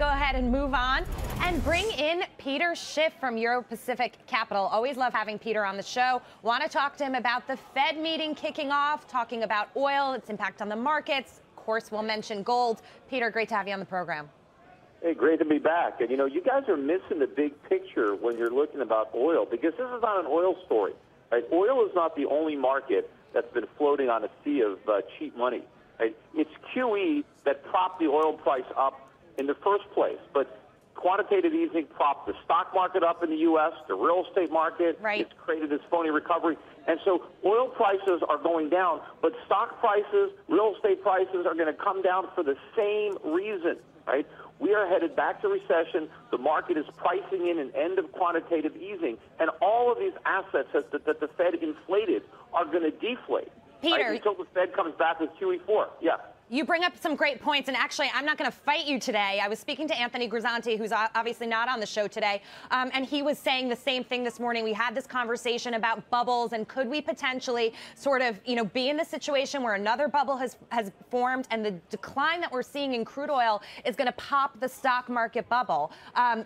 go ahead and move on and bring in Peter Schiff from Euro Pacific Capital. Always love having Peter on the show. Want to talk to him about the Fed meeting kicking off, talking about oil, its impact on the markets. Of course, we'll mention gold. Peter, great to have you on the program. Hey, great to be back. And, you guys are missing the big picture when you're looking about oil, because this is not an oil story. Right? Oil is not the only market that's been floating on a sea of cheap money. Right? It's QE that propped the oil price up in the first place. But quantitative easing propped the stock market up in the U.S., the real estate market. Right. It's created this phony recovery. And so oil prices are going down, but stock prices, real estate prices are going to come down for the same reason. Right? We are headed back to recession. The market is pricing in an end of quantitative easing, and all of these assets that the Fed inflated are going to deflate. Peter, right? Until the Fed comes back with QE4. Yeah. You bring up some great points, and actually, I'm not going to fight you today. I was speaking to Anthony Grisanti, who's obviously not on the show today, and he was saying the same thing this morning. We had this conversation about bubbles, and could we potentially sort of, be in the situation where another bubble has formed, and the decline that we're seeing in crude oil is going to pop the stock market bubble.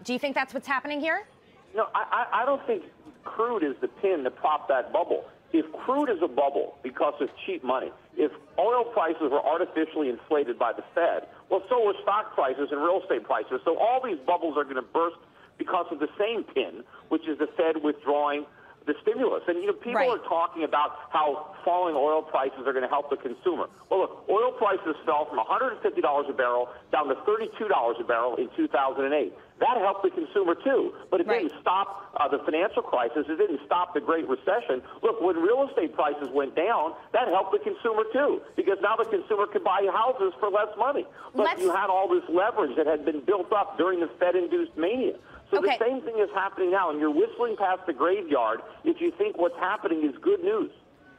Do you think that's what's happening here? No, I don't think crude is the pin to prop that bubble. If crude is a bubble because of cheap money, if oil prices were artificially inflated by the Fed, well, so were stock prices and real estate prices. So all these bubbles are going to burst because of the same pin, which is the Fed withdrawing the stimulus. And, people are talking about how falling oil prices are going to help the consumer. Well, look, oil prices fell from $150 a barrel down to $32 a barrel in 2008. That helped the consumer, too. But it didn't stop the financial crisis. It didn't stop the Great Recession. Look, when real estate prices went down, that helped the consumer, too, because now the consumer could buy houses for less money. But you had all this leverage that had been built up during the Fed-induced mania. So the same thing is happening now, and you're whistling past the graveyard if you think what's happening is good news.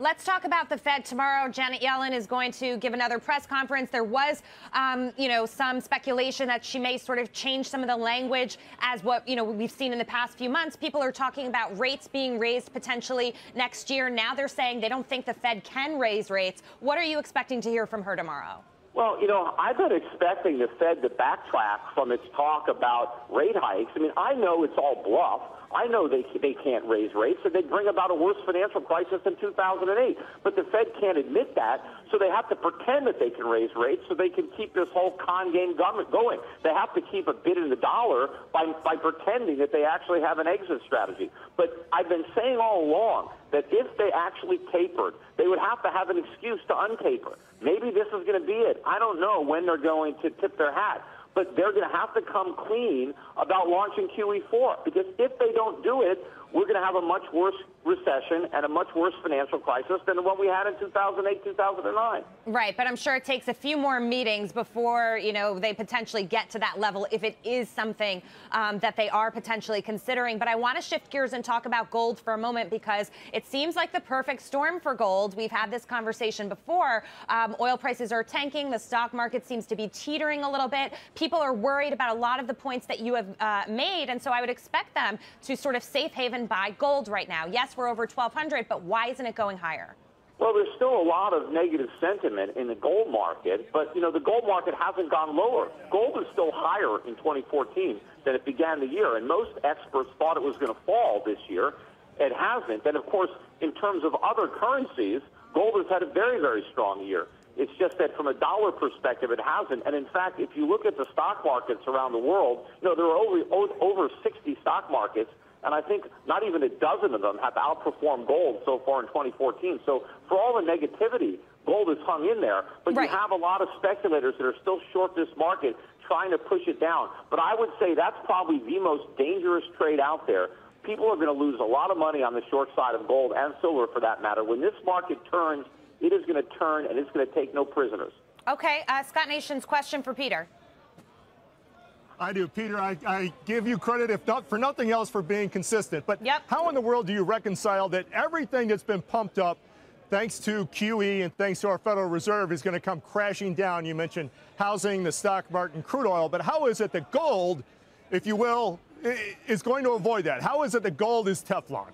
Let's talk about the Fed tomorrow. Janet Yellen is going to give another press conference. There was, some speculation that she may sort of change some of the language as what, we've seen in the past few months. People are talking about rates being raised potentially next year. Now they're saying they don't think the Fed can raise rates. What are you expecting to hear from her tomorrow? Well, I've been expecting the Fed to backtrack from its talk about rate hikes. I mean, I know it's all bluff. I know they can't raise rates, so they'd bring about a worse financial crisis than 2008. But the Fed can't admit that, so they have to pretend that they can raise rates so they can keep this whole con game going. They have to keep a bid in the dollar by pretending that they actually have an exit strategy. But I've been saying all along that if they actually tapered, they would have to have an excuse to untaper. Maybe this is going to be it. I don't know when they're going to tip their hat. But they're going to have to come clean about launching QE4, because if they don't do it, we're going to have a much worse recession and a much worse financial crisis than the one we had in 2008, 2009. Right, but I'm sure it takes a few more meetings before, they potentially get to that level if it is something that they are potentially considering. But I want to shift gears and talk about gold for a moment, because it seems like the perfect storm for gold. We've had this conversation before. Oil prices are tanking. The stock market seems to be teetering a little bit. People are worried about a lot of the points that you have made, and so I would expect them to sort of safe haven buy gold right now. Yes, we're over 1,200, but why isn't it going higher? Well, there's still a lot of negative sentiment in the gold market, but, the gold market hasn't gone lower. Gold is still higher in 2014 than it began the year, and most experts thought it was going to fall this year. It hasn't. And, of course, in terms of other currencies, gold has had a very, very strong year. It's just that from a dollar perspective, it hasn't. And, in fact, if you look at the stock markets around the world, there are over 60 stock markets, and I think not even a dozen of them have outperformed gold so far in 2014. So for all the negativity, gold is hung in there. But you have a lot of speculators that are still short this market trying to push it down. But I would say that's probably the most dangerous trade out there. People are going to lose a lot of money on the short side of gold and silver, for that matter. When this market turns, it is going to turn, and it's going to take no prisoners. Okay, Scott Nation's question for Peter. I do, Peter. I give you credit, if not for nothing else, for being consistent. But how in the world do you reconcile that everything that's been pumped up, thanks to QE and thanks to our Federal Reserve, is going to come crashing down? You mentioned housing, the stock market, and crude oil. But how is it that gold, if you will, is going to avoid that? How is it that gold is Teflon?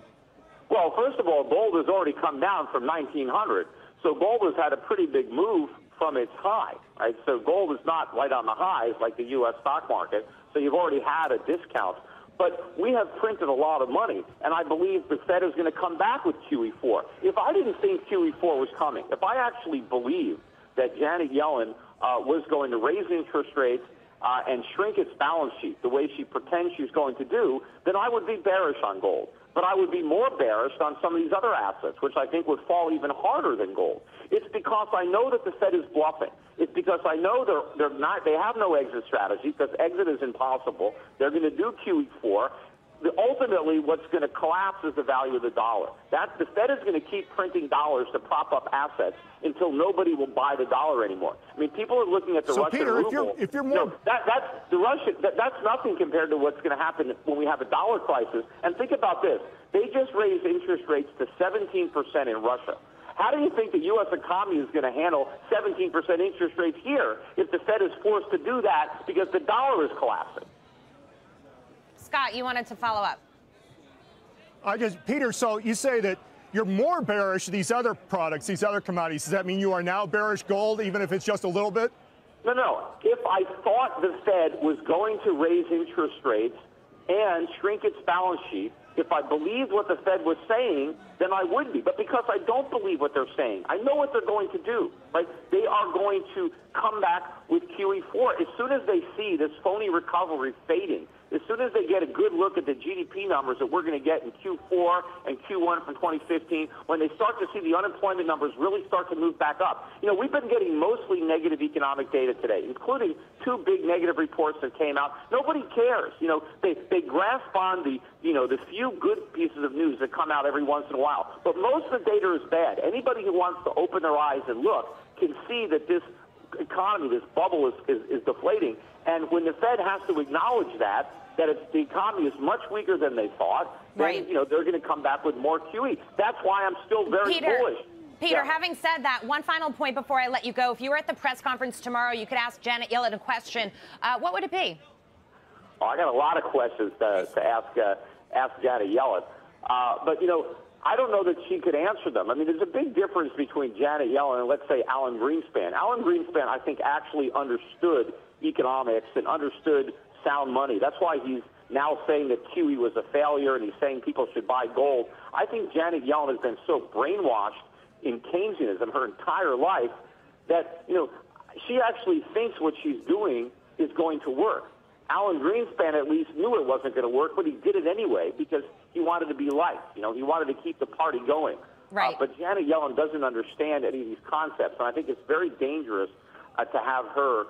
Well, first of all, gold has already come down from 1,900. So gold has had a pretty big move from its high, right? So gold is not right on the highs like the U.S. stock market, so you've already had a discount. But we have printed a lot of money, and I believe the Fed is going to come back with QE4. If I didn't think QE4 was coming, if I actually believed that Janet Yellen was going to raise interest rates and shrink its balance sheet the way she pretends she's going to do, then I would be bearish on gold. But I would be more bearish on some of these other assets, which I think would fall even harder than gold. It's because I know that the Fed is bluffing. It's because I know they have no exit strategy, because exit is impossible. They're going to do QE4. Ultimately, what's going to collapse is the value of the dollar. The Fed is going to keep printing dollars to prop up assets until nobody will buy the dollar anymore. I mean, people are looking at the Russian ruble. If you're more, that's nothing compared to what's going to happen when we have a dollar crisis. And think about this: they just raised interest rates to 17% in Russia. How do you think the U.S. economy is going to handle 17% interest rates here if the Fed is forced to do that because the dollar is collapsing? Scott, you wanted to follow up. Peter, so you say that you're more bearish these other products, these other commodities. Does that mean you are now bearish gold, even if it's just a little bit? No. If I thought the Fed was going to raise interest rates and shrink its balance sheet, if I believed what the Fed was saying, then I would be. But because I don't believe what they're saying, I know what they're going to do. Right? They are going to come back with QE4 as soon as they see this phony recovery fading. As soon as they get a good look at the GDP numbers that we're going to get in Q4 and Q1 from 2015, when they start to see the unemployment numbers really start to move back up. You know, we've been getting mostly negative economic data today, including 2 big negative reports that came out. Nobody cares. You know, they grasp on the few good pieces of news that come out every once in a while. But most of the data is bad. Anybody who wants to open their eyes and look can see that this economy, this bubble is deflating. And when the Fed has to acknowledge that the economy is much weaker than they thought, then, they're going to come back with more QE. That's why I'm still very bullish. Peter, having said that, one final point before I let you go. If you were at the press conference tomorrow, you could ask Janet Yellen a question. What would it be? Oh, I got a lot of questions to ask Janet Yellen. But, I don't know that she could answer them. I mean, there's a big difference between Janet Yellen and, let's say, Alan Greenspan. Alan Greenspan, I think, actually understood economics and understood sound money. That's why he's now saying that QE was a failure and he's saying people should buy gold. I think Janet Yellen has been so brainwashed in Keynesianism her entire life that, she actually thinks what she's doing is going to work. Alan Greenspan at least knew it wasn't going to work, but he did it anyway because he wanted to be liked. He wanted to keep the party going. Right. But Janet Yellen doesn't understand any of these concepts, and I think it's very dangerous to have her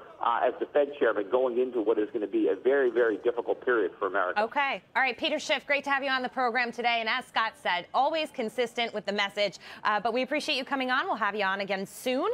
as the Fed chairman going into what is going to be a very, very difficult period for America. Okay. All right, Peter Schiff, great to have you on the program today. And as Scott said, always consistent with the message. But we appreciate you coming on. We'll have you on again soon.